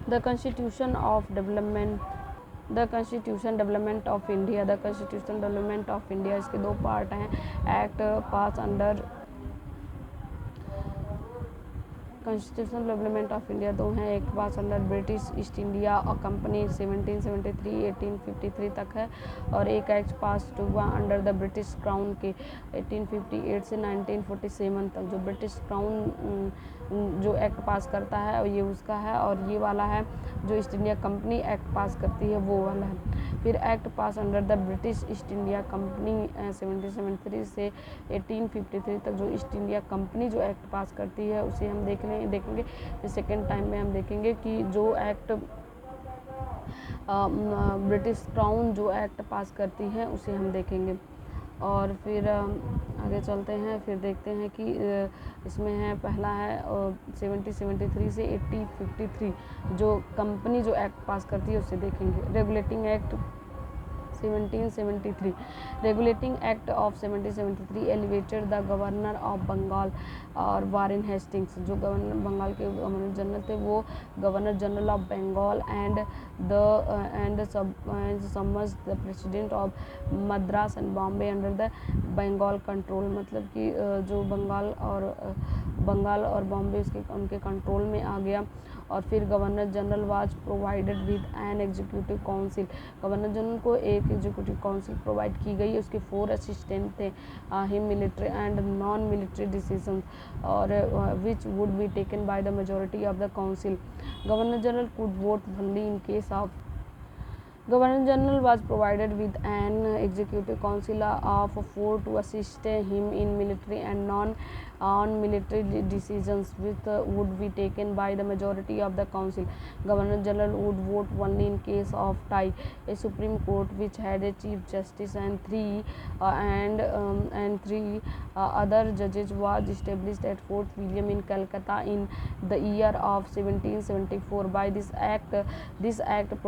The constitution of development the constitution development of India. The constitution development of India, इसके दो part हैं। Act pass under constitutional development of India दो हैं, एक पास under British east India और company 1773 1853 तक है, और एक एक्ट पास हुआ अंडर द ब्रिटिश क्राउन के 1858 से 1947 तक। जो ब्रिटिश क्राउन जो एक्ट पास करता है ये उसका है, और ये वाला है जो ईस्ट इंडिया कंपनी एक्ट पास करती है वो वाला है। फिर act pass under the British east India company 1773 से 1853 तक। जो ईस्ट इंडिया कंपनी जो एक्ट पास करती है उसे हम देखेंगे सेकेंड टाइम में हम देखेंगे कि जो एक्ट ब्रिटिश क्राउन जो एक्ट पास करती है उसे हम देखेंगे। और फिर आगे चलते हैं, फिर देखते हैं कि इसमें है पहला है 1773 से 1853 जो कंपनी जो एक्ट पास करती है उसे देखेंगे। Regulating act 1773। Regulating act of 1773 elevated the governor of Bengal और वारेन हेस्टिंग्स। जो गवर्नर बंगाल के गवर्नर जनरल थे वो governor general of Bengal and समझ the president of Madras and Bombay under the Bengal control. मतलब कि जो बंगाल और बॉम्बे उनके कंट्रोल में आ गया। और फिर governor general was provided with an executive council. Governor general को एक एग्जीक्यूटिव काउंसिल प्रोवाइड की गई, उसके 4 असिस्टेंट थे him military and non military decision और which would be taken by the majority of the council. Governor general could vote only in case of Governor General was provided with an executive council of 4 to assist him in military and non-military decisions which would be taken by the majority of the council. Governor General would vote only in case of tie. A Supreme Court which had a Chief Justice and three other judges was established at Fort William in Calcutta in the year of 1774. By this act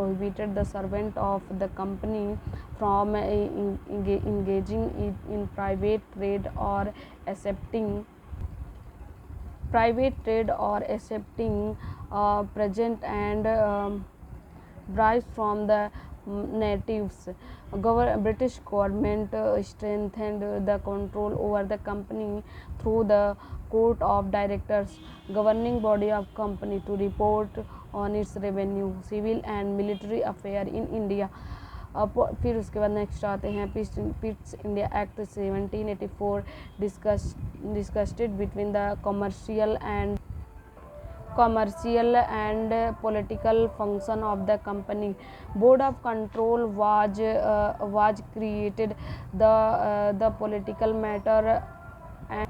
prohibited the servant of the company from engaging in private trade or accepting present and bribes from the natives. British government strengthened the control over the company through the court of directors, governing body of company, to report on its revenue, civil and military affair in India. फिर उसके बाद next आते हैं Pitt's India act 1784 disgusted between the commercial and political function of the company. Board of control was created. The political matter and